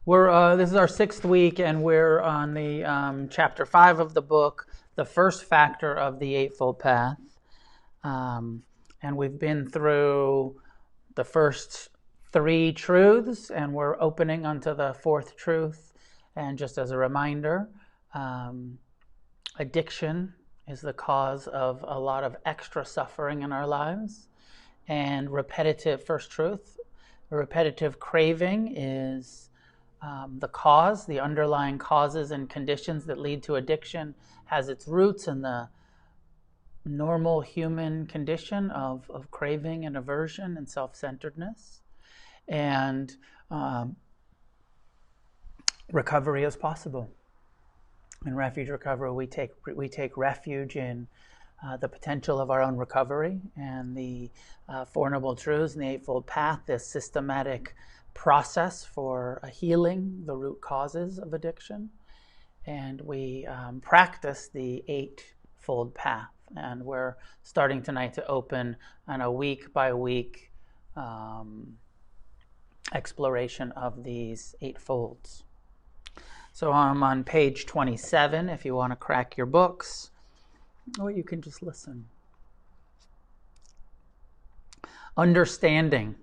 This is our 6th week, and we're on the chapter 5 of the book, the first factor of the Eightfold Path. And we've been through the first 3 truths, and we're opening onto the 4th truth. And just as a reminder, addiction is the cause of a lot of extra suffering in our lives. And first truth, repetitive craving is the underlying causes and conditions that lead to addiction, has its roots in the normal human condition of craving and aversion and self-centeredness. And recovery is possible. In Refuge Recovery, we take refuge in the potential of our own recovery and the Four Noble Truths and the Eightfold Path, this systematic process for healing the root causes of addiction. And we practice the Eightfold Path. And we're starting tonight to open on a week-by-week exploration of these eightfolds. So I'm on page 27 if you want to crack your books, or you can just listen. Understanding.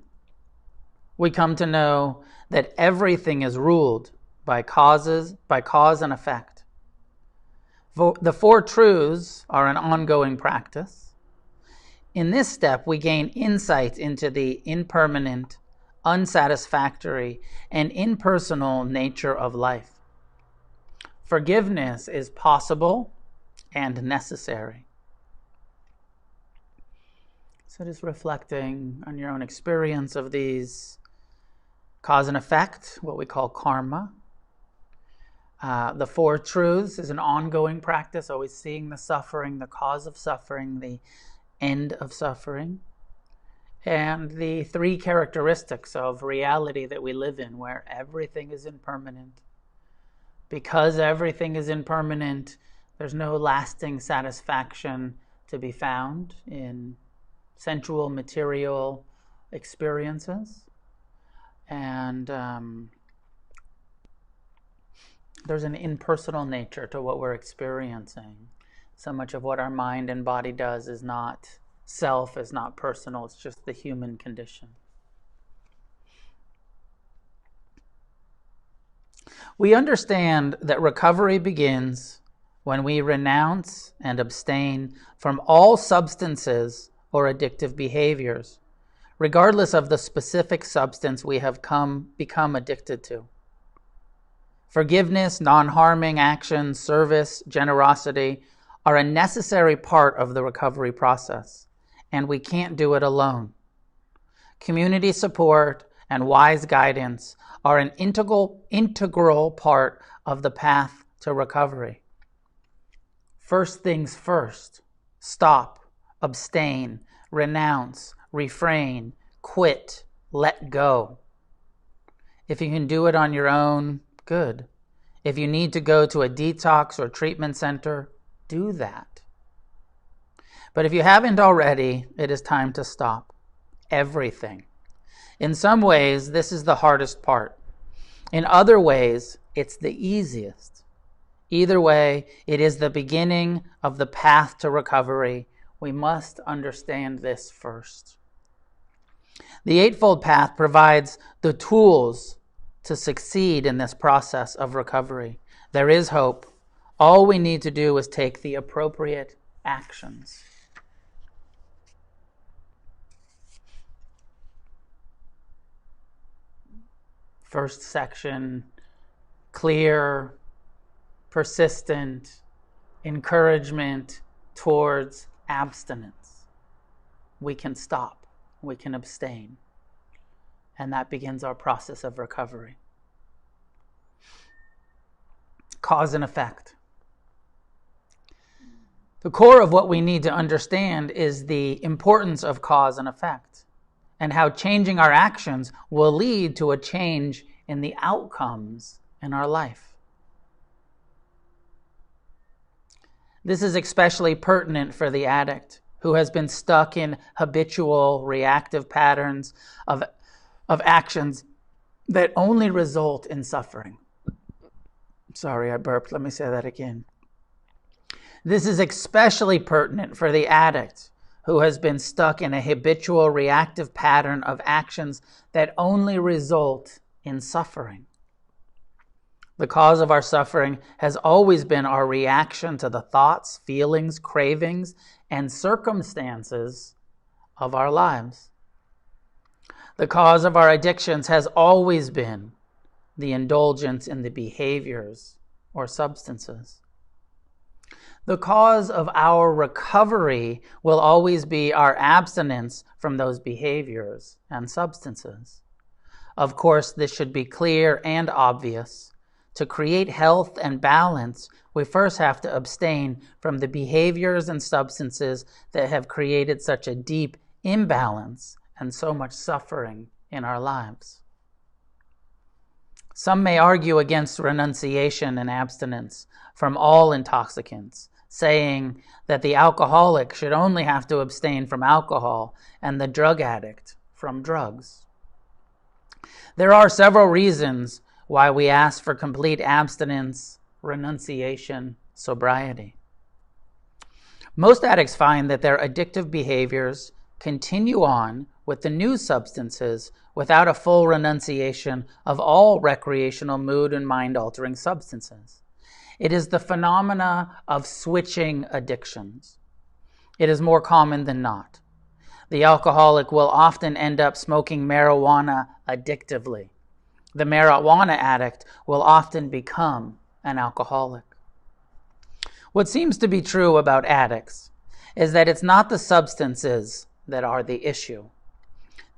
We come to know that everything is ruled by cause and effect. The 4 truths are an ongoing practice. In this step, we gain insight into the impermanent, unsatisfactory, and impersonal nature of life. Forgiveness is possible and necessary. So just reflecting on your own experience of these cause and effect, what we call karma. The 4 truths is an ongoing practice, always seeing the suffering, the cause of suffering, the end of suffering. And the 3 characteristics of reality that we live in, where everything is impermanent. Because everything is impermanent, there's no lasting satisfaction to be found in sensual, material experiences. And there's an impersonal nature to what we're experiencing. So much of what our mind and body does is not self, is not personal, it's just the human condition. We understand that recovery begins when we renounce and abstain from all substances or addictive behaviors, regardless of the specific substance we have become addicted to. Forgiveness, non-harming action, service, generosity are a necessary part of the recovery process, and we can't do it alone. Community support and wise guidance are an integral part of the path to recovery. First things first: stop, abstain, renounce, refrain, quit, let go. If you can do it on your own, good. If you need to go to a detox or treatment center, do that. But if you haven't already, it is time to stop. Everything. In some ways, this is the hardest part. In other ways, it's the easiest. Either way, it is the beginning of the path to recovery. We must understand this first. The Eightfold Path provides the tools to succeed in this process of recovery. There is hope. All we need to do is take the appropriate actions. First section, clear, persistent encouragement towards abstinence. We can stop, we can abstain, and that begins our process of recovery. Cause and effect. The core of what we need to understand is the importance of cause and effect, and how changing our actions will lead to a change in the outcomes in our life. This is especially pertinent for the addict who has been stuck in habitual reactive patterns of actions that only result in suffering. Sorry, I burped. Let me say that again. This is especially pertinent for the addict who has been stuck in a habitual reactive pattern of actions that only result in suffering. The cause of our suffering has always been our reaction to the thoughts, feelings, cravings, and circumstances of our lives. The cause of our addictions has always been the indulgence in the behaviors or substances. The cause of our recovery will always be our abstinence from those behaviors and substances. Of course, this should be clear and obvious. To create health and balance, we first have to abstain from the behaviors and substances that have created such a deep imbalance and so much suffering in our lives. Some may argue against renunciation and abstinence from all intoxicants, saying that the alcoholic should only have to abstain from alcohol and the drug addict from drugs. There are several reasons why we ask for complete abstinence, renunciation, sobriety. Most addicts find that their addictive behaviors continue on with the new substances without a full renunciation of all recreational mood and mind-altering substances. It is the phenomena of switching addictions. It is more common than not. The alcoholic will often end up smoking marijuana addictively. The marijuana addict will often become an alcoholic. What seems to be true about addicts is that it's not the substances that are the issue.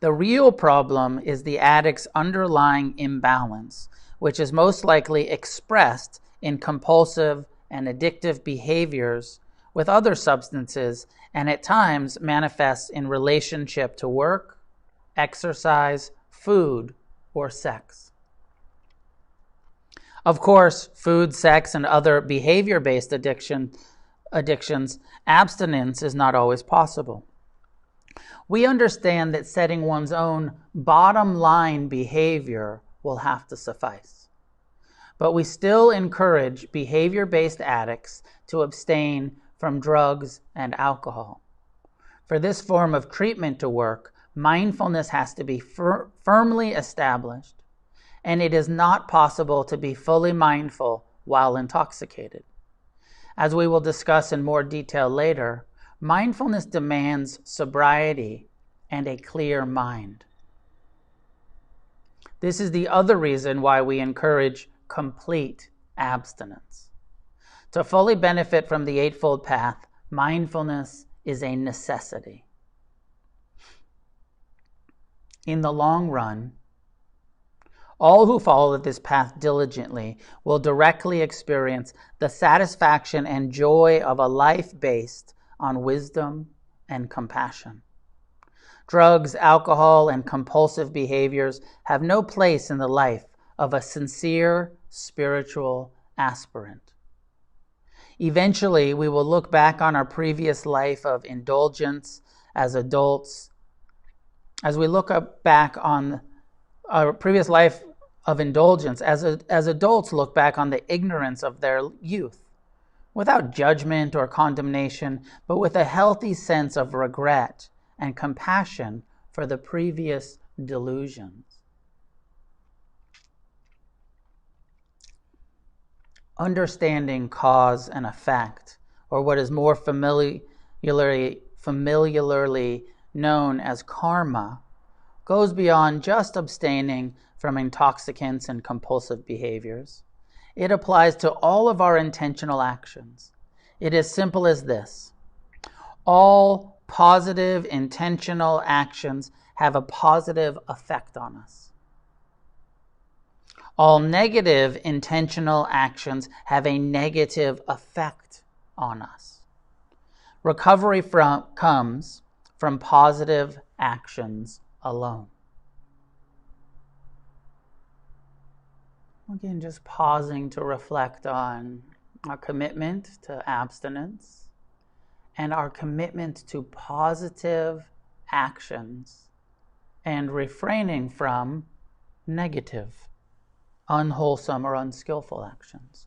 The real problem is the addict's underlying imbalance, which is most likely expressed in compulsive and addictive behaviors with other substances, and at times manifests in relationship to work, exercise, food, or sex. Of course, food, sex, and other behavior-based addictions, abstinence is not always possible. We understand that setting one's own bottom line behavior will have to suffice. But we still encourage behavior-based addicts to abstain from drugs and alcohol. For this form of treatment to work, mindfulness has to be firmly established, and it is not possible to be fully mindful while intoxicated. As we will discuss in more detail later, mindfulness demands sobriety and a clear mind. This is the other reason why we encourage complete abstinence. To fully benefit from the Eightfold Path, mindfulness is a necessity. In the long run, all who follow this path diligently will directly experience the satisfaction and joy of a life based on wisdom and compassion. Drugs, alcohol, and compulsive behaviors have no place in the life of a sincere spiritual aspirant. Eventually, we will look back on our previous life of indulgence as adults. As we look back on our previous life of indulgence, as adults look back on the ignorance of their youth, without judgment or condemnation, but with a healthy sense of regret and compassion for the previous delusions. Understanding cause and effect, or what is more familiarly known as karma, goes beyond just abstaining from intoxicants and compulsive behaviors. It applies to all of our intentional actions. It is simple as this: all positive intentional actions have a positive effect on us. All negative intentional actions have a negative effect on us. Recovery comes from positive actions alone. Again, just pausing to reflect on our commitment to abstinence and our commitment to positive actions, and refraining from negative, unwholesome, or unskillful actions.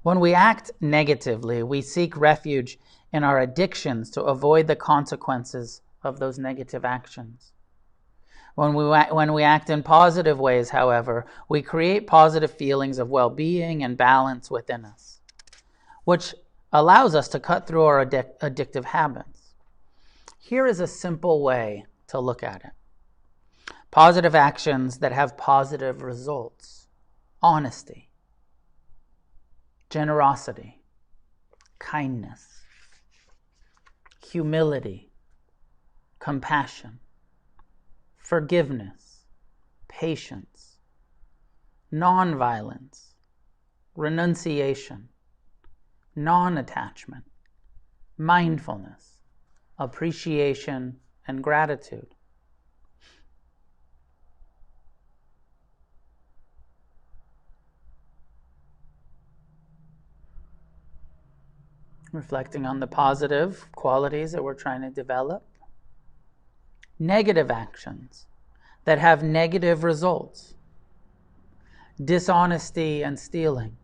When we act negatively, we seek refuge in our addictions to avoid the consequences of those negative actions. When we act in positive ways, however, we create positive feelings of well-being and balance within us, which allows us to cut through our addictive habits. Here is a simple way to look at it. Positive actions that have positive results: honesty, generosity, kindness, humility, compassion, forgiveness, patience, nonviolence, renunciation, non-attachment, mindfulness, appreciation, and gratitude. Reflecting on the positive qualities that we're trying to develop. Negative actions that have negative results: dishonesty and stealing,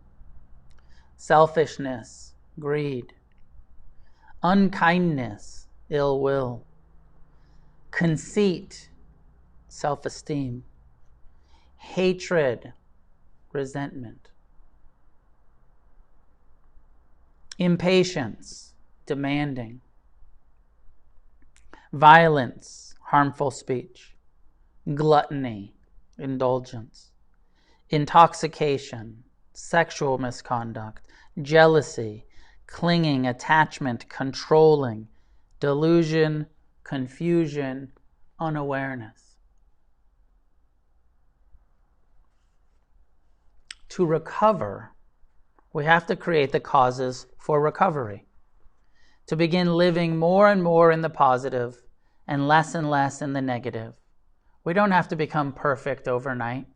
selfishness, greed, unkindness, ill will, conceit, self-esteem, hatred, resentment, impatience, demanding, violence, harmful speech, gluttony, indulgence, intoxication, sexual misconduct, jealousy, clinging, attachment, controlling, delusion, confusion, unawareness. To recover, we have to create the causes for recovery, to begin living more and more in the positive and less in the negative. We don't have to become perfect overnight,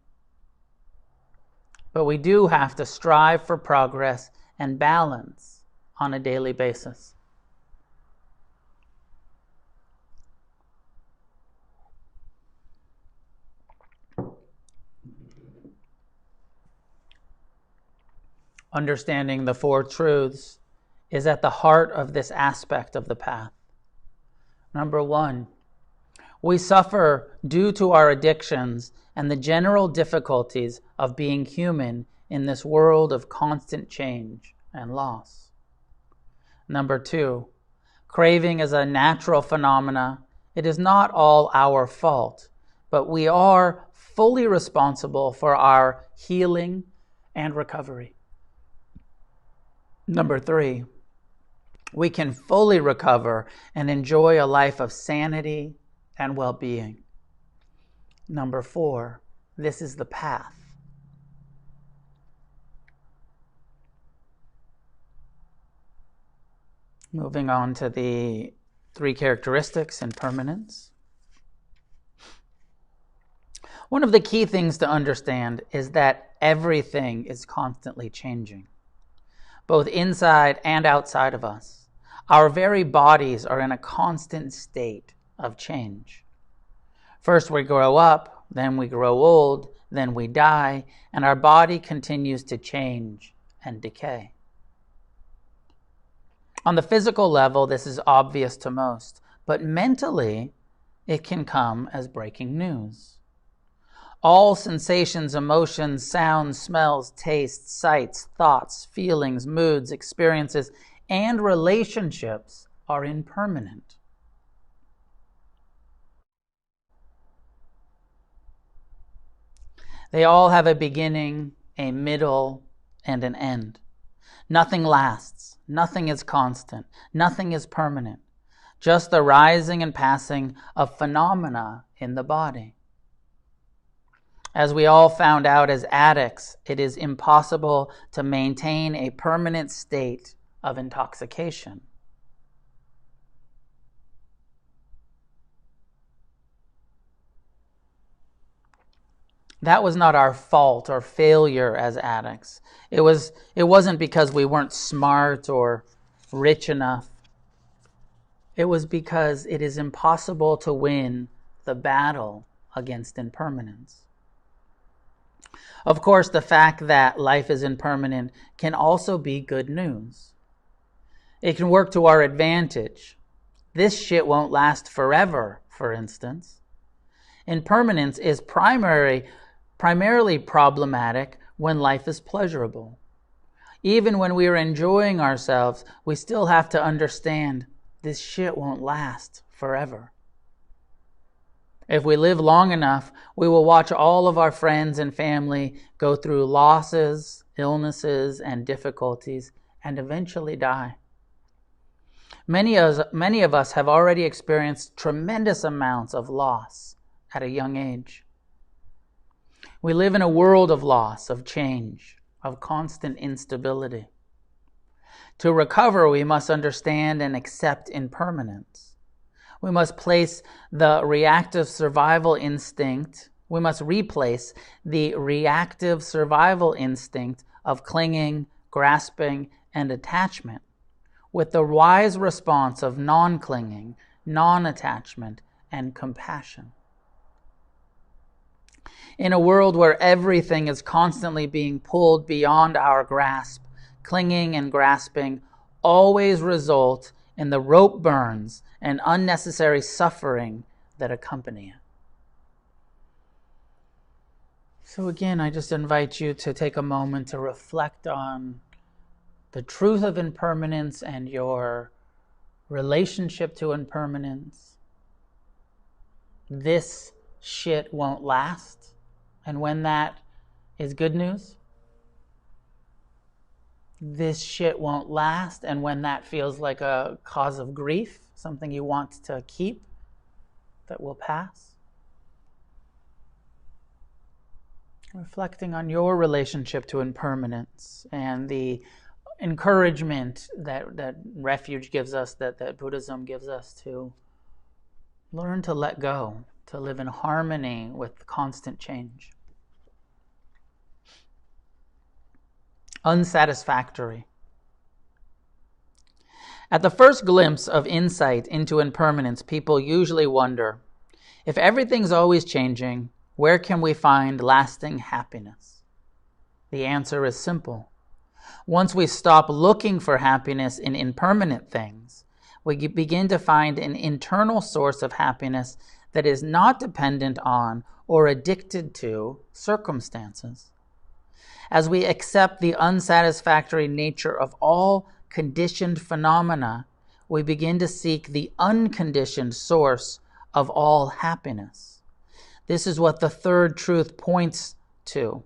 but we do have to strive for progress and balance on a daily basis. Understanding the four truths is at the heart of this aspect of the path. Number one, we suffer due to our addictions and the general difficulties of being human in this world of constant change and loss. Number two, craving is a natural phenomena. It is not all our fault, but we are fully responsible for our healing and recovery. Number three, we can fully recover and enjoy a life of sanity and well-being. Number four, this is the path. Moving on to the three characteristics: impermanence. One of the key things to understand is that everything is constantly changing, both inside and outside of us. Our very bodies are in a constant state of change. First we grow up, then we grow old, then we die, and our body continues to change and decay. On the physical level, this is obvious to most, but mentally, it can come as breaking news. All sensations, emotions, sounds, smells, tastes, sights, thoughts, feelings, moods, experiences, and relationships are impermanent. They all have a beginning, a middle, and an end. Nothing lasts. Nothing is constant. Nothing is permanent. Just the rising and passing of phenomena in the body. As we all found out as addicts, it is impossible to maintain a permanent state of intoxication. That was not our fault or failure as addicts. It wasn't because we weren't smart or rich enough. It was because it is impossible to win the battle against impermanence. Of course, the fact that life is impermanent can also be good news. It can work to our advantage. This shit won't last forever, for instance. Impermanence is primarily problematic when life is pleasurable. Even when we are enjoying ourselves, we still have to understand this shit won't last forever. If we live long enough, we will watch all of our friends and family go through losses, illnesses, and difficulties, and eventually die. Many of us have already experienced tremendous amounts of loss at a young age. We live in a world of loss, of change, of constant instability. To recover, we must understand and accept impermanence. We must replace the reactive survival instinct of clinging, grasping, and attachment with the wise response of non-clinging, non-attachment, and compassion. In a world where everything is constantly being pulled beyond our grasp, clinging and grasping always result in the rope burns and unnecessary suffering that accompany it. So again, I just invite you to take a moment to reflect on the truth of impermanence and your relationship to impermanence. This shit won't last. And when that is good news, this shit won't last. And when that feels like a cause of grief, something you want to keep that will pass. Reflecting on your relationship to impermanence and the encouragement that Refuge gives us, that Buddhism gives us to learn to let go, to live in harmony with constant change. Unsatisfactory. At the first glimpse of insight into impermanence, people usually wonder, if everything's always changing, where can we find lasting happiness? The answer is simple. Once we stop looking for happiness in impermanent things, we begin to find an internal source of happiness that is not dependent on or addicted to circumstances. As we accept the unsatisfactory nature of all conditioned phenomena, we begin to seek the unconditioned source of all happiness. This is what the third truth points to.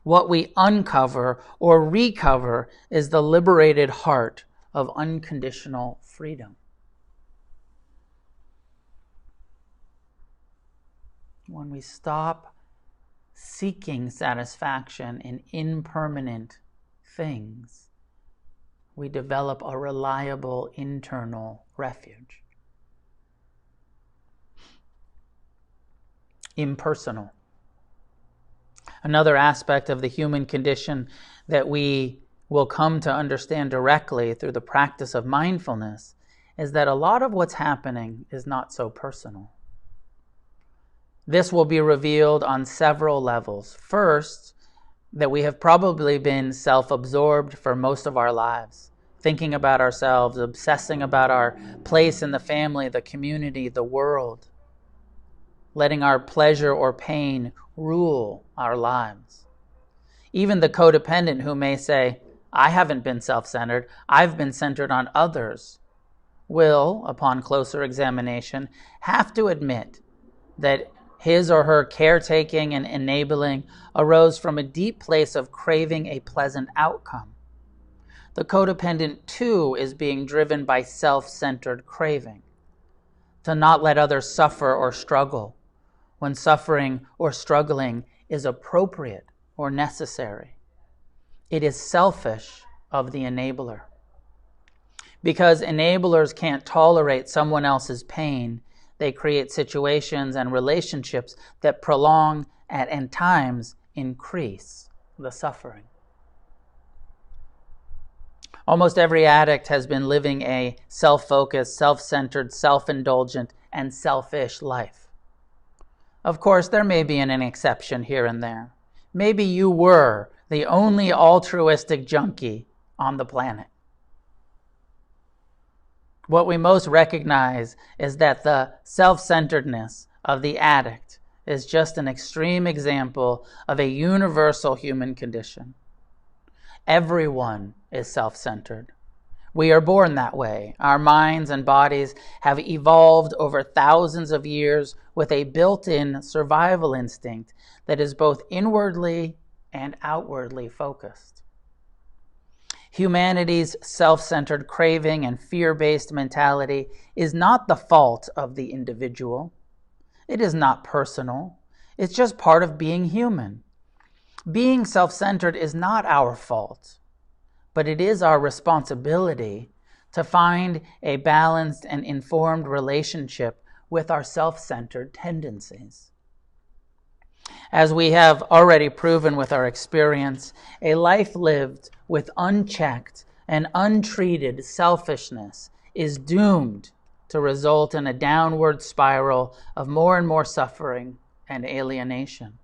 What we uncover or recover is the liberated heart of unconditional freedom. When we stop seeking satisfaction in impermanent things, we develop a reliable internal refuge. Impersonal. Another aspect of the human condition that we will come to understand directly through the practice of mindfulness is that a lot of what's happening is not so personal. This will be revealed on several levels. First, that we have probably been self-absorbed for most of our lives, thinking about ourselves, obsessing about our place in the family, the community, the world, letting our pleasure or pain rule our lives. Even the codependent who may say, I haven't been self-centered, I've been centered on others, will, upon closer examination, have to admit that his or her caretaking and enabling arose from a deep place of craving a pleasant outcome. The codependent, too, is being driven by self-centered craving, to not let others suffer or struggle, when suffering or struggling is appropriate or necessary. It is selfish of the enabler. Because enablers can't tolerate someone else's pain, they create situations and relationships that prolong and times increase the suffering. Almost every addict has been living a self-focused, self-centered, self-indulgent, and selfish life. Of course, there may be an exception here and there. Maybe you were the only altruistic junkie on the planet. What we most recognize is that the self-centeredness of the addict is just an extreme example of a universal human condition. Everyone is self-centered. We are born that way. Our minds and bodies have evolved over thousands of years with a built-in survival instinct that is both inwardly and outwardly focused. Humanity's self-centered craving and fear-based mentality is not the fault of the individual. It is not personal. It's just part of being human. Being self-centered is not our fault, but it is our responsibility to find a balanced and informed relationship with our self-centered tendencies. As we have already proven with our experience, a life lived with unchecked and untreated selfishness is doomed to result in a downward spiral of more and more suffering and alienation.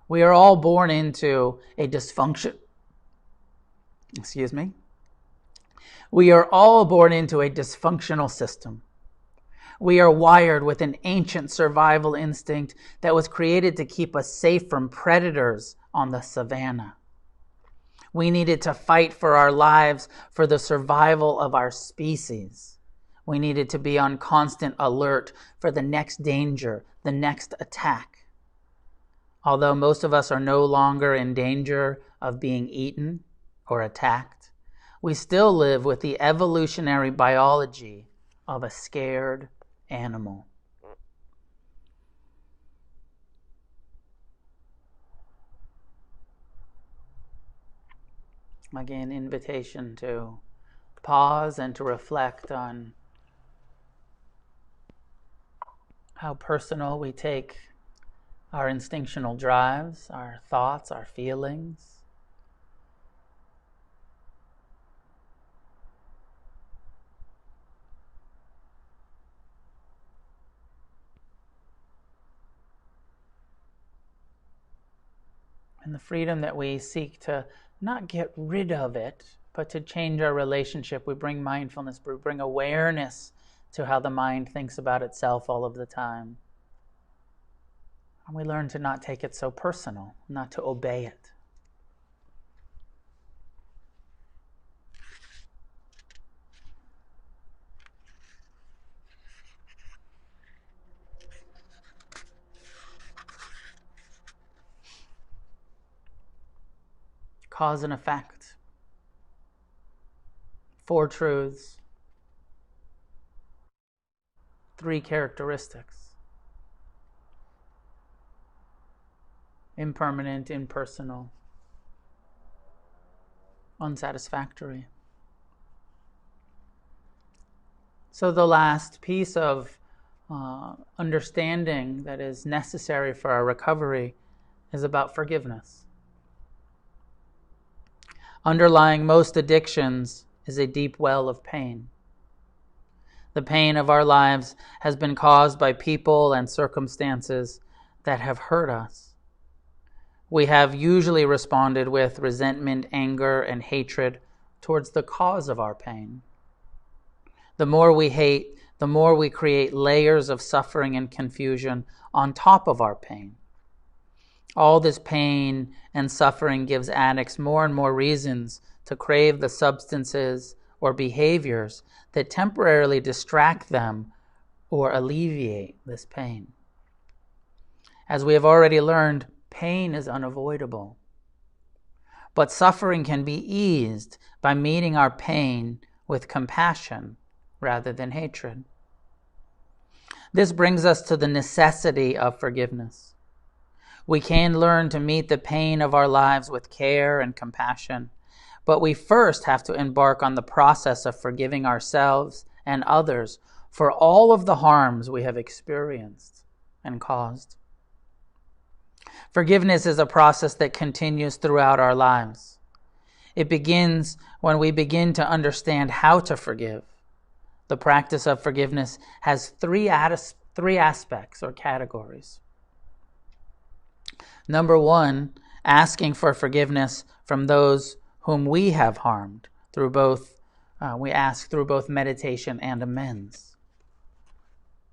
We are all born into a dysfunction. We are all born into a dysfunctional system. We are wired with an ancient survival instinct that was created to keep us safe from predators on the savannah. We needed to fight for our lives for the survival of our species. We needed to be on constant alert for the next danger, the next attack. Although most of us are no longer in danger of being eaten or attacked, we still live with the evolutionary biology of a scared animal. Again, invitation to pause and to reflect on how personal we take our instinctual drives, our thoughts, our feelings. And the freedom that we seek to not get rid of it, but to change our relationship. We bring mindfulness, we bring awareness to how the mind thinks about itself all of the time. And we learn to not take it so personal, not to obey it. Cause and effect. 4 truths. 3 characteristics. Impermanent, impersonal, unsatisfactory. So the last piece of understanding that is necessary for our recovery is about forgiveness. Underlying most addictions is a deep well of pain. The pain of our lives has been caused by people and circumstances that have hurt us. We have usually responded with resentment, anger, and hatred towards the cause of our pain. The more we hate, the more we create layers of suffering and confusion on top of our pain. All this pain and suffering gives addicts more and more reasons to crave the substances or behaviors that temporarily distract them or alleviate this pain. As we have already learned, pain is unavoidable. But suffering can be eased by meeting our pain with compassion rather than hatred. This brings us to the necessity of forgiveness. We can learn to meet the pain of our lives with care and compassion, but we first have to embark on the process of forgiving ourselves and others for all of the harms we have experienced and caused. Forgiveness is a process that continues throughout our lives. It begins when we begin to understand how to forgive. The practice of forgiveness has three aspects or categories. Number one, asking for forgiveness from those whom we have harmed we ask through both meditation and amends.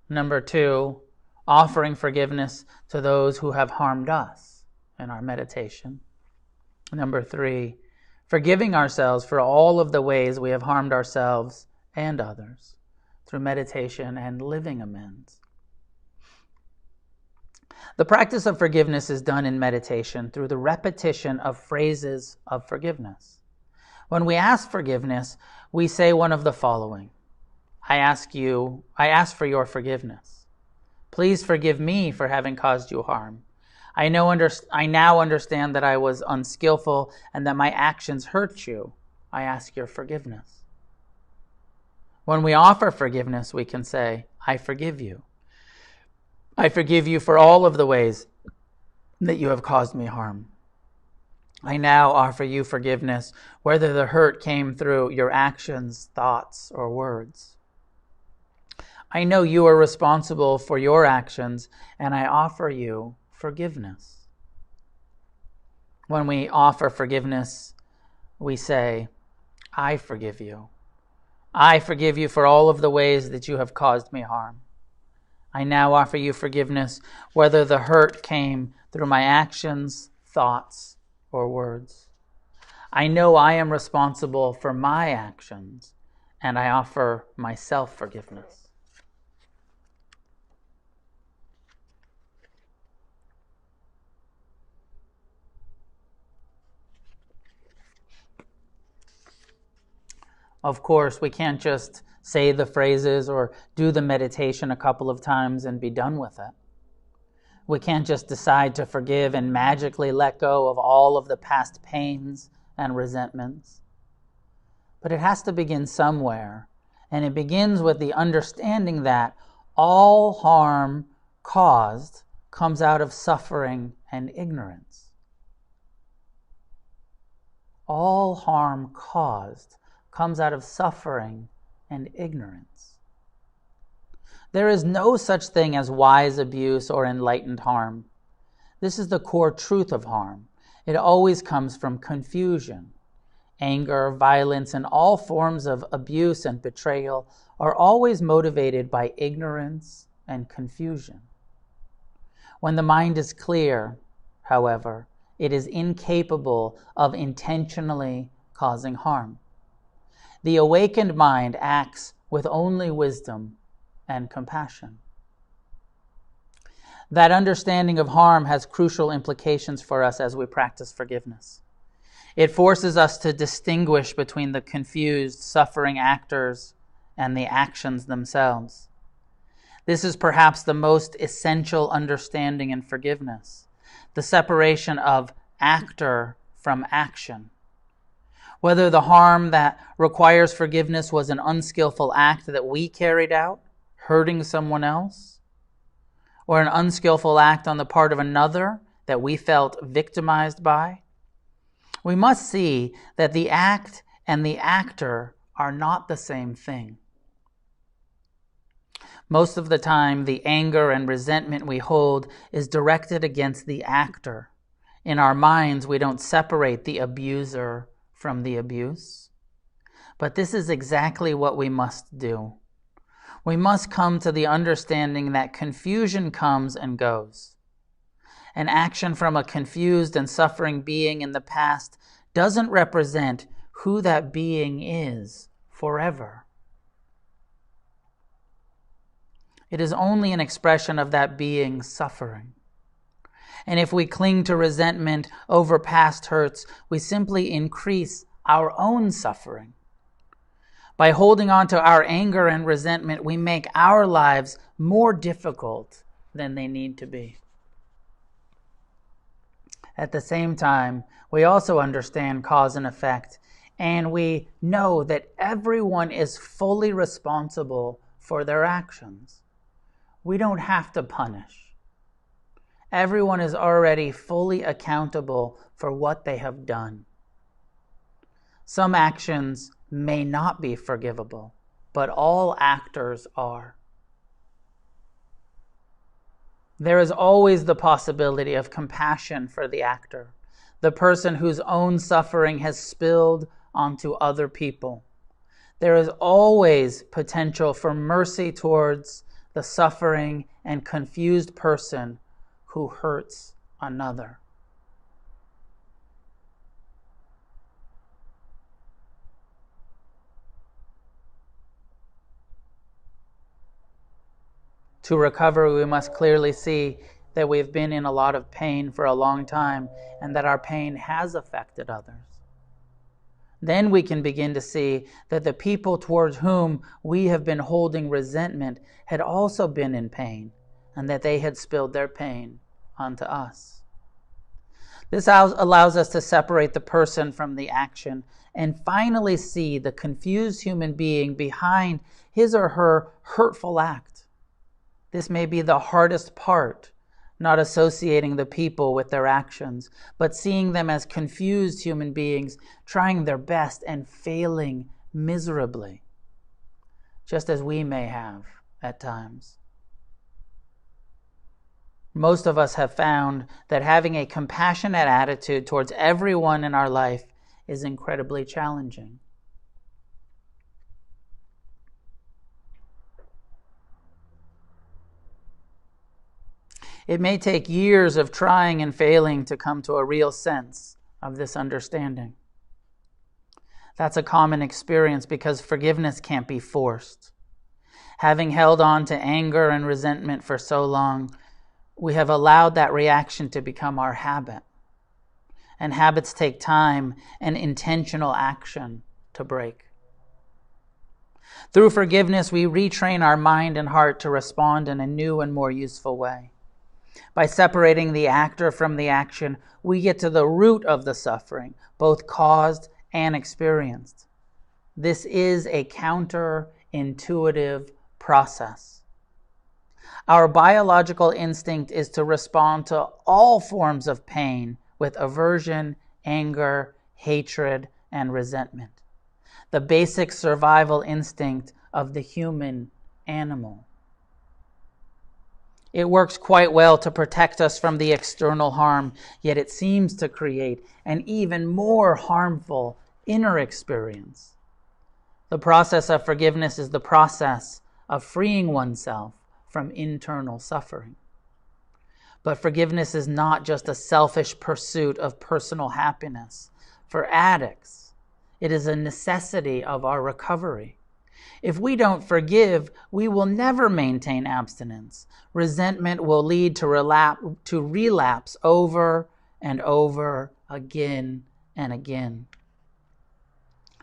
Number two, offering forgiveness to those who have harmed us in our meditation. Number three, forgiving ourselves for all of the ways we have harmed ourselves and others through meditation and living amends. The practice of forgiveness is done in meditation through the repetition of phrases of forgiveness. When we ask forgiveness, we say one of the following: I ask for your forgiveness. Please forgive me for having caused you harm. I now understand that I was unskillful and that my actions hurt you. I ask your forgiveness. When we offer forgiveness, we can say, I forgive you. I forgive you for all of the ways that you have caused me harm. I now offer you forgiveness, whether the hurt came through your actions, thoughts, or words. I know you are responsible for your actions, and I offer you forgiveness. When we offer forgiveness, we say, I forgive you. I forgive you for all of the ways that you have caused me harm. I now offer you forgiveness, whether the hurt came through my actions, thoughts, or words. I know I am responsible for my actions, and I offer myself forgiveness. Of course, we can't just say the phrases or do the meditation a couple of times and be done with it. We can't just decide to forgive and magically let go of all of the past pains and resentments. But it has to begin somewhere, and it begins with the understanding that all harm caused comes out of suffering and ignorance. All harm caused comes out of suffering and ignorance. There is no such thing as wise abuse or enlightened harm. This is the core truth of harm. It always comes from confusion. Anger, violence, and all forms of abuse and betrayal are always motivated by ignorance and confusion. When the mind is clear, however, it is incapable of intentionally causing harm. The awakened mind acts with only wisdom and compassion. That understanding of harm has crucial implications for us as we practice forgiveness. It forces us to distinguish between the confused, suffering actors and the actions themselves. This is perhaps the most essential understanding in forgiveness, the separation of actor from action. Whether the harm that requires forgiveness was an unskillful act that we carried out, hurting someone else, or an unskillful act on the part of another that we felt victimized by, we must see that the act and the actor are not the same thing. Most of the time, the anger and resentment we hold is directed against the actor. In our minds, we don't separate the abuser from the abuse. But this is exactly what we must do. We must come to the understanding that confusion comes and goes. An action from a confused and suffering being in the past doesn't represent who that being is forever. It is only an expression of that being's suffering. And if we cling to resentment over past hurts, we simply increase our own suffering. By holding on to our anger and resentment, we make our lives more difficult than they need to be. At the same time, we also understand cause and effect, and we know that everyone is fully responsible for their actions. We don't have to punish. Everyone is already fully accountable for what they have done. Some actions may not be forgivable, but all actors are. There is always the possibility of compassion for the actor, the person whose own suffering has spilled onto other people. There is always potential for mercy towards the suffering and confused person who hurts another. To recover, we must clearly see that we've been in a lot of pain for a long time and that our pain has affected others. Then we can begin to see that the people towards whom we have been holding resentment had also been in pain and that they had spilled their pain onto us. This allows us to separate the person from the action and finally see the confused human being behind his or her hurtful act. This may be the hardest part, not associating the people with their actions, but seeing them as confused human beings, trying their best and failing miserably, just as we may have at times. Most of us have found that having a compassionate attitude towards everyone in our life is incredibly challenging. It may take years of trying and failing to come to a real sense of this understanding. That's a common experience because forgiveness can't be forced. Having held on to anger and resentment for so long, we have allowed that reaction to become our habit. And habits take time and intentional action to break. Through forgiveness, we retrain our mind and heart to respond in a new and more useful way. By separating the actor from the action, we get to the root of the suffering, both caused and experienced. This is a counterintuitive process. Our biological instinct is to respond to all forms of pain with aversion, anger, hatred, and resentment. The basic survival instinct of the human animal. It works quite well to protect us from the external harm, yet it seems to create an even more harmful inner experience. The process of forgiveness is the process of freeing oneself from internal suffering. But forgiveness is not just a selfish pursuit of personal happiness. For addicts, it is a necessity of our recovery. If we don't forgive, we will never maintain abstinence. Resentment will lead to relapse over and over again and again.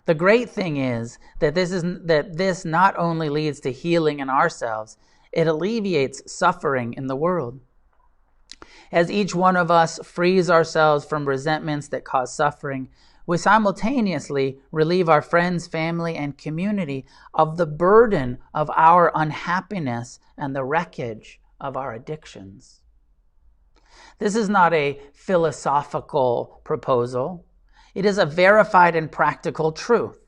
The great thing is that this not only leads to healing in ourselves, it alleviates suffering in the world. As each one of us frees ourselves from resentments that cause suffering, we simultaneously relieve our friends, family, and community of the burden of our unhappiness and the wreckage of our addictions. This is not a philosophical proposal. It is a verified and practical truth.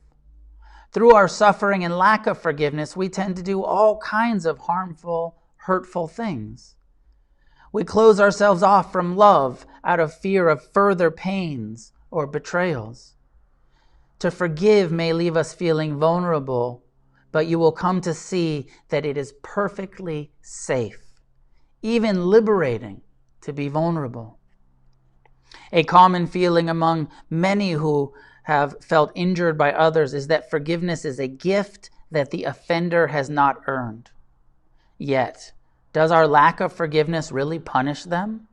Through our suffering and lack of forgiveness, we tend to do all kinds of harmful, hurtful things. We close ourselves off from love out of fear of further pains or betrayals. To forgive may leave us feeling vulnerable, but you will come to see that it is perfectly safe, even liberating, to be vulnerable. A common feeling among many who have felt injured by others is that forgiveness is a gift that the offender has not earned. Yet, does our lack of forgiveness really punish them?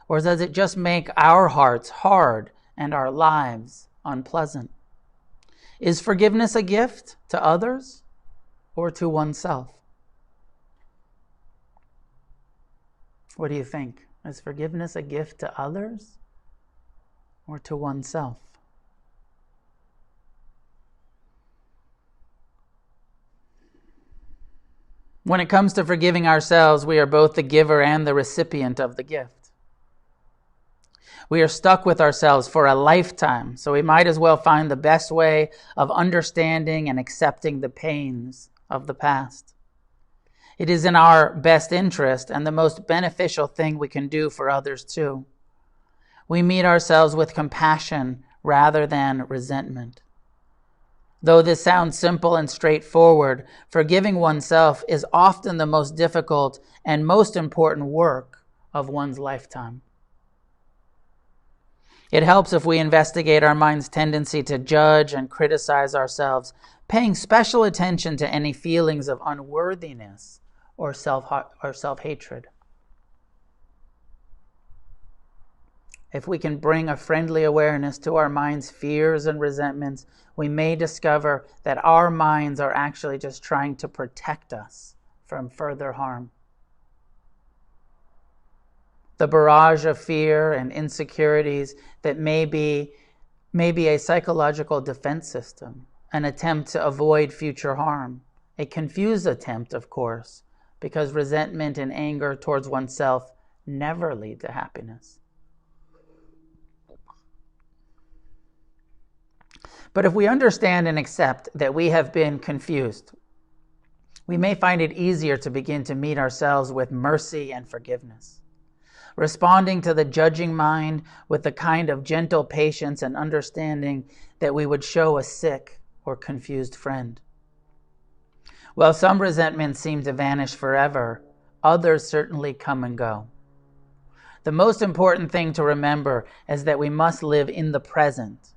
Or does it just make our hearts hard and our lives unpleasant? Is forgiveness a gift to others or to oneself? What do you think? Is forgiveness a gift to others or to oneself? When it comes to forgiving ourselves, we are both the giver and the recipient of the gift. We are stuck with ourselves for a lifetime, so we might as well find the best way of understanding and accepting the pains of the past. It is in our best interest and the most beneficial thing we can do for others too. We meet ourselves with compassion rather than resentment. Though this sounds simple and straightforward, forgiving oneself is often the most difficult and most important work of one's lifetime. It helps if we investigate our mind's tendency to judge and criticize ourselves, paying special attention to any feelings of unworthiness or self-hatred. If we can bring a friendly awareness to our mind's fears and resentments, we may discover that our minds are actually just trying to protect us from further harm. The barrage of fear and insecurities that may be a psychological defense system, an attempt to avoid future harm, a confused attempt, of course, because resentment and anger towards oneself never lead to happiness. But if we understand and accept that we have been confused, we may find it easier to begin to meet ourselves with mercy and forgiveness, responding to the judging mind with the kind of gentle patience and understanding that we would show a sick or confused friend. While some resentments seem to vanish forever, others certainly come and go. The most important thing to remember is that we must live in the present.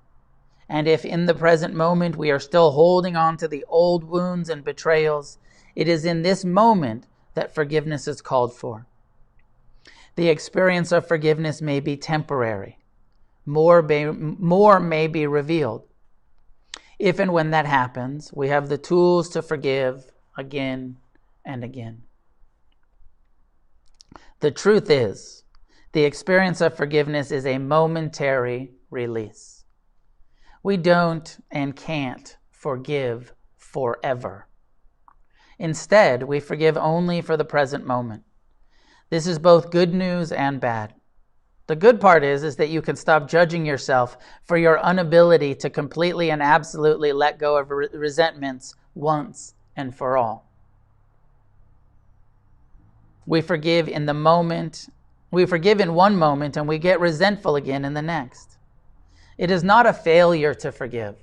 And if in the present moment we are still holding on to the old wounds and betrayals, it is in this moment that forgiveness is called for. The experience of forgiveness may be temporary. More may be revealed. If and when that happens, we have the tools to forgive again and again. The truth is, the experience of forgiveness is a momentary release. We don't and can't forgive forever. Instead, we forgive only for the present moment. This is both good news and bad. The good part is that you can stop judging yourself for your inability to completely and absolutely let go of resentments once and for all. We forgive in the moment. We forgive in one moment and we get resentful again in the next. It is not a failure to forgive.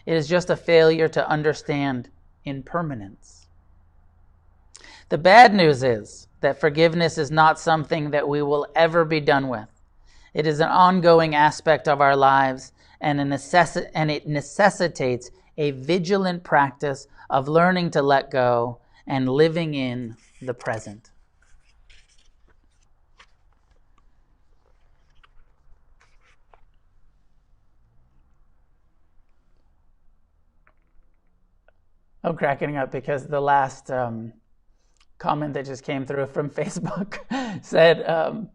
It is just a failure to understand impermanence. The bad news is that forgiveness is not something that we will ever be done with. It is an ongoing aspect of our lives, and it necessitates a vigilant practice of learning to let go and living in the present. I'm cracking up because the last comment that just came through from Facebook said,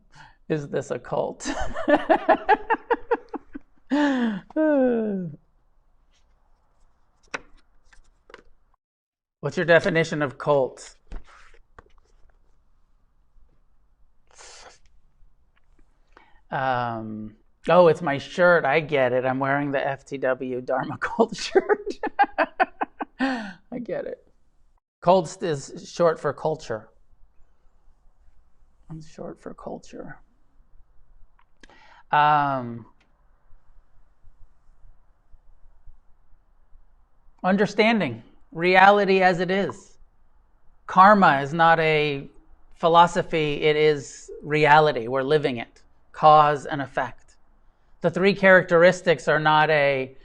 is this a cult? What's your definition of cult? Oh, it's my shirt. I get it. I'm wearing the FTW Dharma Cult shirt. I get it. Cult is short for culture. It's short for culture. Understanding reality as it is. Karma is not a philosophy, it is reality. We're living it. Cause and effect. The three characteristics are not a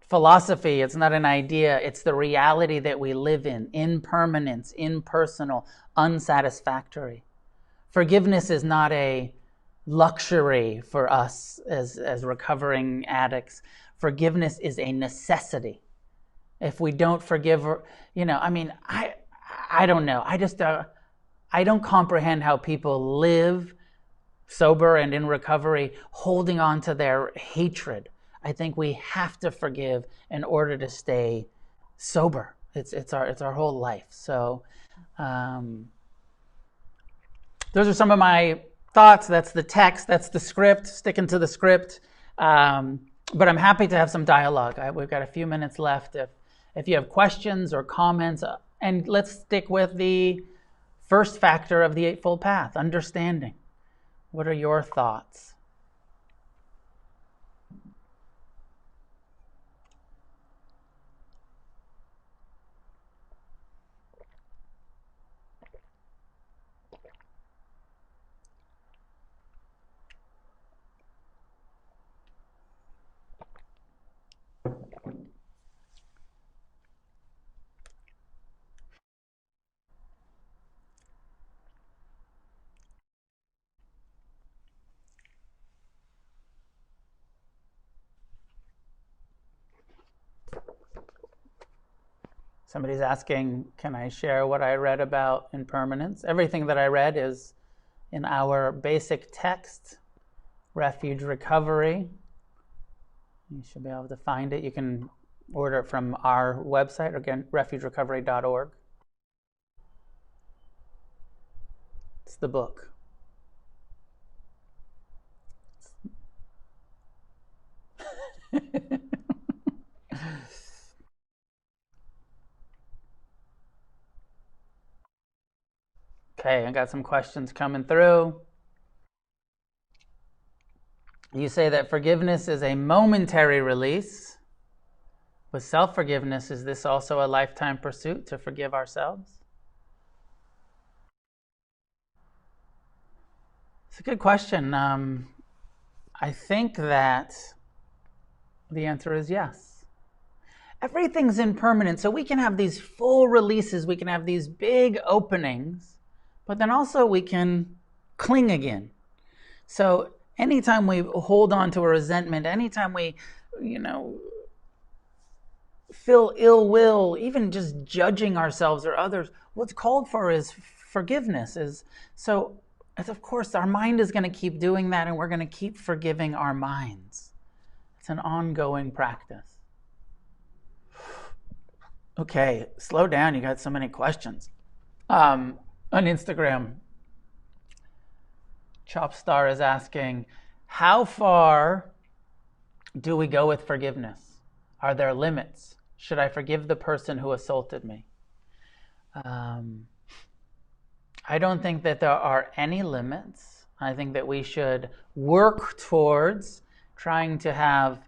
philosophy, it's not an idea, it's the reality that we live in. Impermanence, impersonal, unsatisfactory. Forgiveness is not a luxury for us as recovering addicts. Forgiveness is a necessity. If we don't forgive, I don't know. I don't comprehend how people live sober and in recovery holding on to their hatred. I think we have to forgive in order to stay sober. It's our whole life. So those are some of my thoughts. That's the text. That's the script. Sticking to the script. But I'm happy to have some dialogue. We've got a few minutes left. If you have questions or comments, and let's stick with the first factor of the Eightfold Path, understanding. What are your thoughts? Somebody's asking, can I share what I read about impermanence? Everything that I read is in our basic text, Refuge Recovery. You should be able to find it. You can order it from our website, again, refugerecovery.org. It's the book. Okay, I got some questions coming through. You say that forgiveness is a momentary release. With self-forgiveness, is this also a lifetime pursuit to forgive ourselves? It's a good question. I think that the answer is yes. Everything's impermanent, so we can have these full releases, we can have these big openings, but then also we can cling again. So anytime we hold on to a resentment, anytime we, feel ill will, even just judging ourselves or others, what's called for is forgiveness. So of course our mind is going to keep doing that, and we're going to keep forgiving our minds. It's an ongoing practice. Okay, slow down. You got so many questions. On Instagram, Chopstar is asking, how far do we go with forgiveness? Are there limits? Should I forgive the person who assaulted me? I don't think that there are any limits. I think that we should work towards trying to have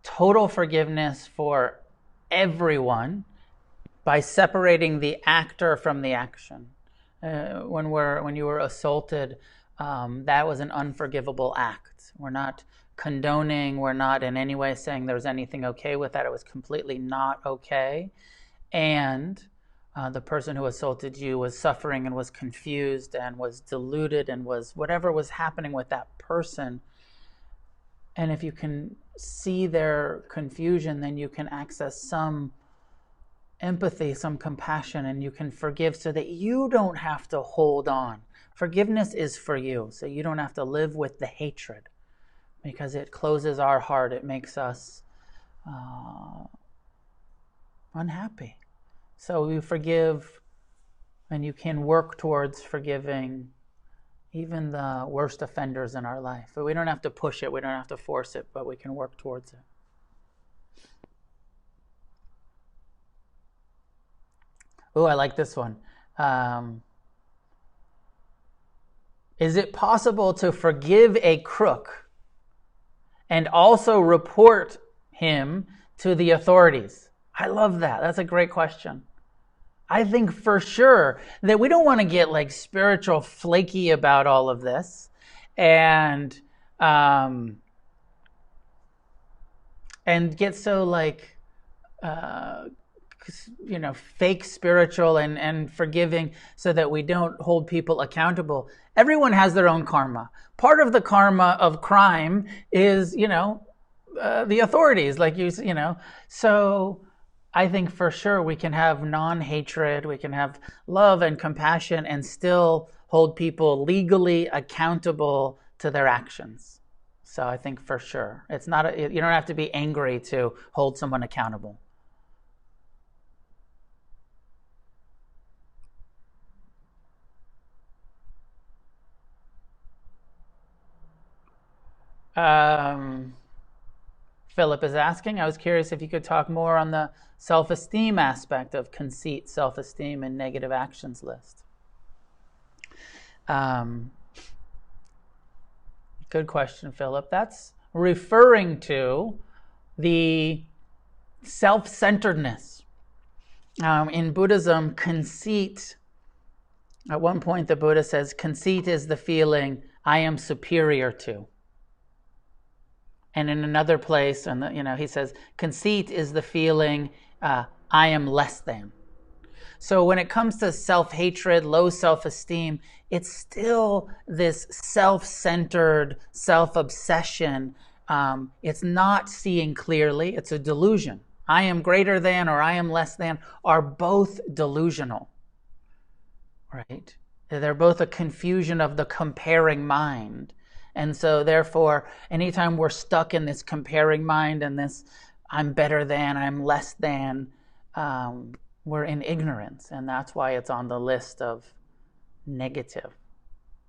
total forgiveness for everyone by separating the actor from the action. When you were assaulted, that was an unforgivable act. We're not condoning, we're not in any way saying there's anything okay with that. It was completely not okay. And the person who assaulted you was suffering and was confused and was deluded and was whatever was happening with that person. And if you can see their confusion, then you can access some empathy, some compassion, and you can forgive so that you don't have to hold on. Forgiveness is for you, so you don't have to live with the hatred, because it closes our heart. It makes us unhappy. So you forgive, and you can work towards forgiving even the worst offenders in our life. But we don't have to push it, we don't have to force it, but we can work towards it. Oh, I like this one. Is it possible to forgive a crook and also report him to the authorities? I love that. That's a great question. I think for sure that we don't want to get like spiritual flaky about all of this and get so like fake spiritual and forgiving so that we don't hold people accountable. Everyone has their own karma. Part of the karma of crime is, the authorities, so I think for sure we can have non-hatred, we can have love and compassion and still hold people legally accountable to their actions. So I think for sure. It's not you don't have to be angry to hold someone accountable. Philip is asking, I was curious if you could talk more on the self-esteem aspect of conceit, self-esteem, and negative actions list. Good question, Philip. That's referring to the self-centeredness. In Buddhism, conceit, at one point the Buddha says, conceit is the feeling I am superior to. And in another place, he says, conceit is the feeling I am less than. So when it comes to self-hatred, low self-esteem, it's still this self-centered, self-obsession. It's not seeing clearly. It's a delusion. I am greater than or I am less than are both delusional, right? They're both a confusion of the comparing mind. And so therefore, anytime we're stuck in this comparing mind and this I'm better than, I'm less than, we're in ignorance. And that's why it's on the list of negative.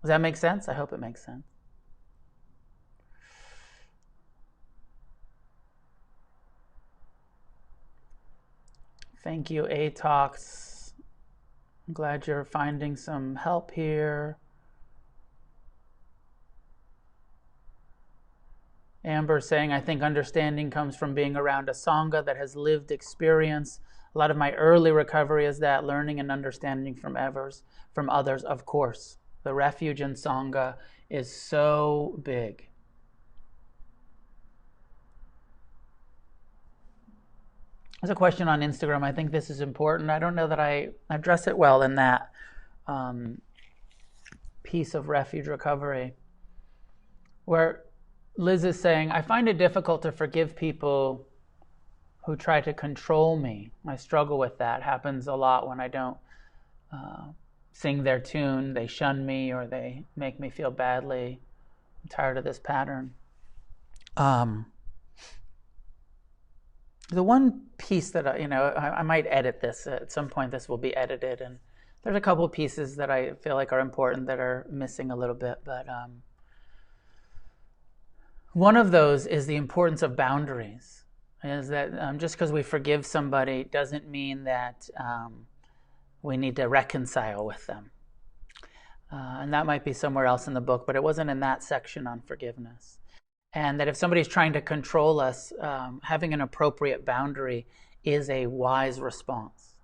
Does that make sense? I hope it makes sense. Thank you, Atox. I'm glad you're finding some help here. Amber saying, I think understanding comes from being around a Sangha that has lived experience. A lot of my early recovery is that, learning and understanding from others, of course. The Refuge and Sangha is so big. There's a question on Instagram. I think this is important. I don't know that I address it well in that piece of Refuge recovery, where Liz is saying, I find it difficult to forgive people who try to control me. I struggle with that. It happens a lot when I don't sing their tune. They shun me or they make me feel badly. I'm tired of this pattern. The one piece that I might edit this at some point. This will be edited, and there's a couple pieces that I feel like are important that are missing a little bit. But one of those is the importance of boundaries. Is that just because we forgive somebody doesn't mean that we need to reconcile with them. And that might be somewhere else in the book, but it wasn't in that section on forgiveness. And that if somebody's trying to control us, having an appropriate boundary is a wise response.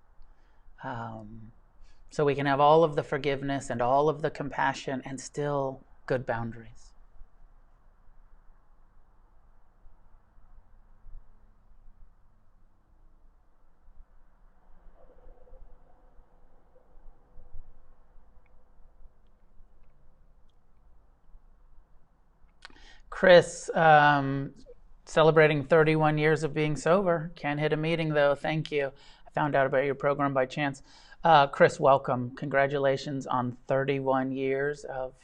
So we can have all of the forgiveness and all of the compassion and still good boundaries. Chris, celebrating 31 years of being sober. Can't hit a meeting though. Thank you. I found out about your program by chance. Chris, welcome. Congratulations on 31 years of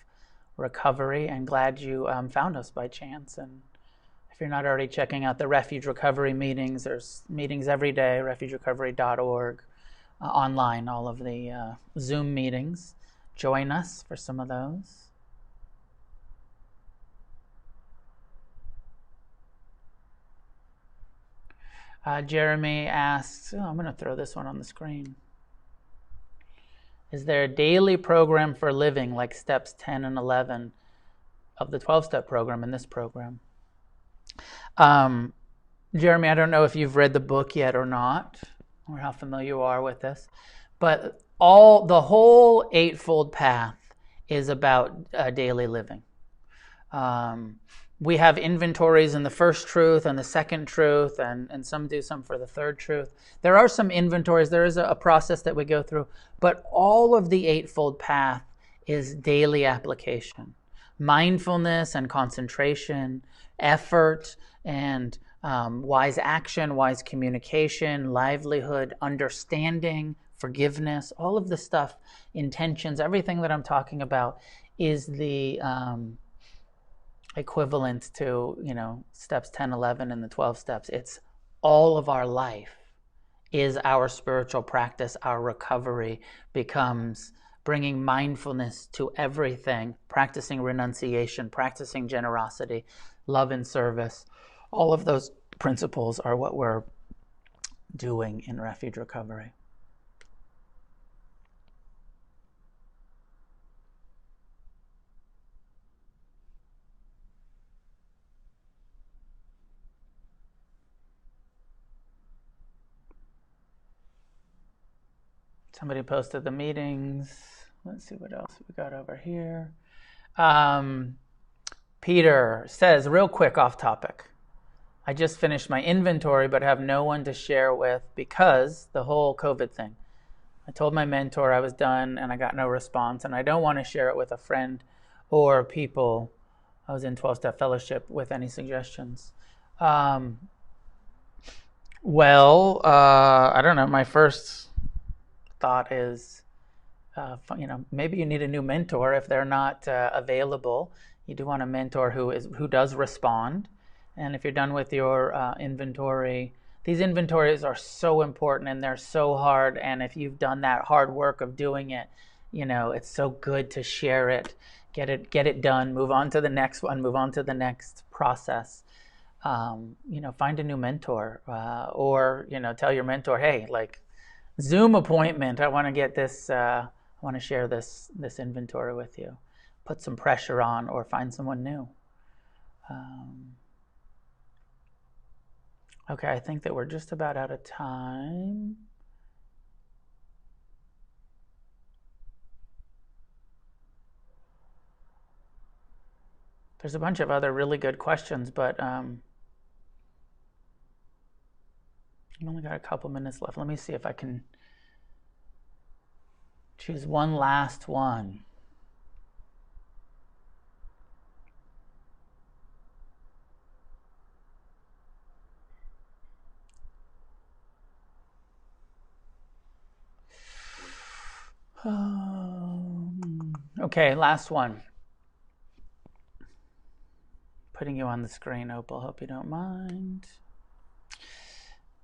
recovery, and glad you found us by chance. And if you're not already checking out the Refuge Recovery meetings, there's meetings every day, refugerecovery.org, online, all of the Zoom meetings. Join us for some of those. Jeremy asks, I'm going to throw this one on the screen. Is there a daily program for living like steps 10 and 11 of the 12-step program in this program? Jeremy, I don't know if you've read the book yet or not, or how familiar you are with this, but the whole Eightfold path is about daily living. We have inventories in the first truth and the second truth, and some do some for the third truth. There are some inventories. There is a process that we go through, but all of the Eightfold path is daily application. Mindfulness and concentration, effort and wise action, wise communication, livelihood, understanding, forgiveness, all of the stuff, intentions, everything that I'm talking about is the equivalent to, steps 10, 11, and the 12 steps. It's all of our life is our spiritual practice. Our recovery becomes bringing mindfulness to everything, practicing renunciation, practicing generosity, love and service, all of those principles are what we're doing in Refuge Recovery. Somebody posted the meetings. Let's see what else we got over here. Peter says, real quick off topic, I just finished my inventory but have no one to share with because the whole COVID thing. I told my mentor I was done and I got no response, and I don't want to share it with a friend or people I was in 12-step fellowship with. Any suggestions? I don't know. My first thought is, maybe you need a new mentor if they're not available. You do want a mentor who does respond. And if you're done with your inventory, these inventories are so important and they're so hard. And if you've done that hard work of doing it, it's so good to share it, get it done, move on to the next one, move on to the next process. Find a new mentor, or tell your mentor, hey, like Zoom appointment, I want to get this. I want to share this inventory with you. Put some pressure on, or find someone new. Okay, I think that we're just about out of time. There's a bunch of other really good questions, but I've only got a couple minutes left. Let me see if I can choose one last one. Okay, last one. Putting you on the screen, Opal. Hope you don't mind.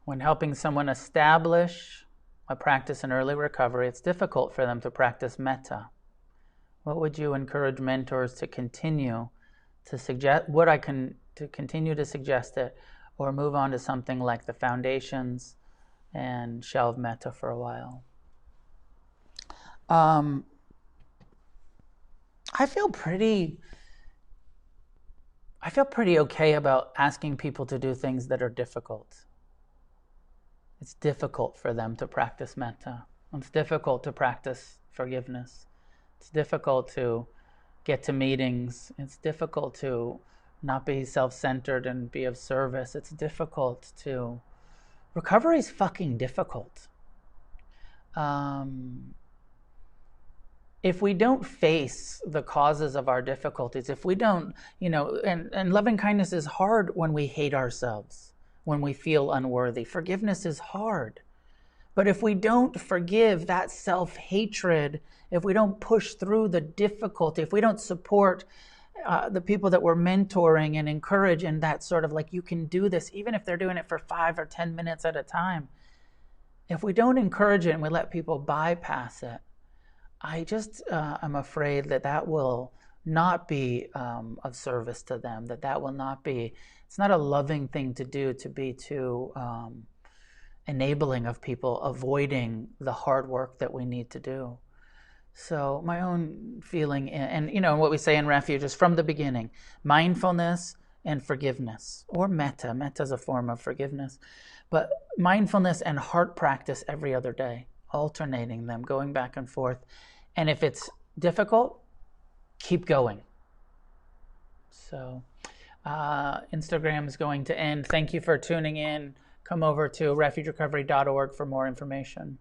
When helping someone establish a practice in early recovery, it's difficult for them to practice metta. What would you encourage mentors to continue to suggest? To continue to suggest it, or move on to something like the foundations and shelve metta for a while? I feel pretty okay about asking people to do things that are difficult. It's difficult for them to practice metta. It's difficult to practice forgiveness. It's difficult to get to meetings. It's difficult to not be self-centered and be of service. It's difficult to... Recovery is fucking difficult. If we don't face the causes of our difficulties, if we don't, and loving kindness is hard when we hate ourselves, when we feel unworthy. Forgiveness is hard. But if we don't forgive that self-hatred, if we don't push through the difficulty, if we don't support the people that we're mentoring and encourage in that sort of like, you can do this, even if they're doing it for 5 or 10 minutes at a time, if we don't encourage it and we let people bypass it, I'm afraid that will not be of service to them, that will not be, it's not a loving thing to do, to be too enabling of people avoiding the hard work that we need to do. So my own feeling, and what we say in Refuge is from the beginning, mindfulness and forgiveness, or metta. Metta is a form of forgiveness, but mindfulness and heart practice every other day, alternating them, going back and forth. And if it's difficult, keep going. So Instagram is going to end. Thank you for tuning in. Come over to refugerecovery.org for more information.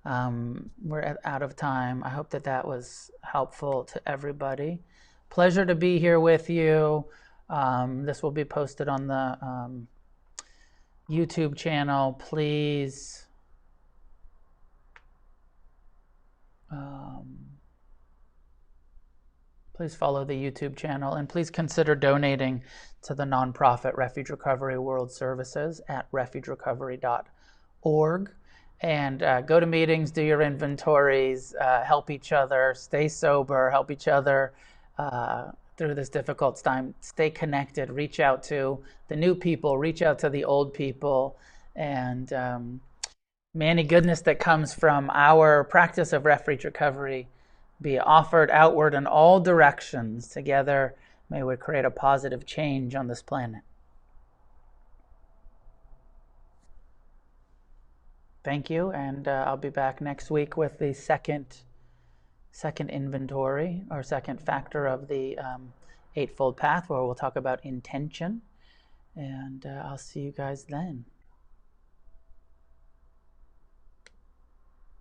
We're out of time. I hope that was helpful to everybody. Pleasure to be here with you. This will be posted on the YouTube channel. Please follow the YouTube channel, and please consider donating to the nonprofit Refuge Recovery World Services at refugerecovery.org. And go to meetings, do your inventories, help each other, stay sober, help each other through this difficult time. Stay connected, reach out to the new people, reach out to the old people, and may any goodness that comes from our practice of refuge recovery be offered outward in all directions. Together, may we create a positive change on this planet. Thank you, and I'll be back next week with the second inventory, or second factor of the Eightfold Path, where we'll talk about intention. And I'll see you guys then.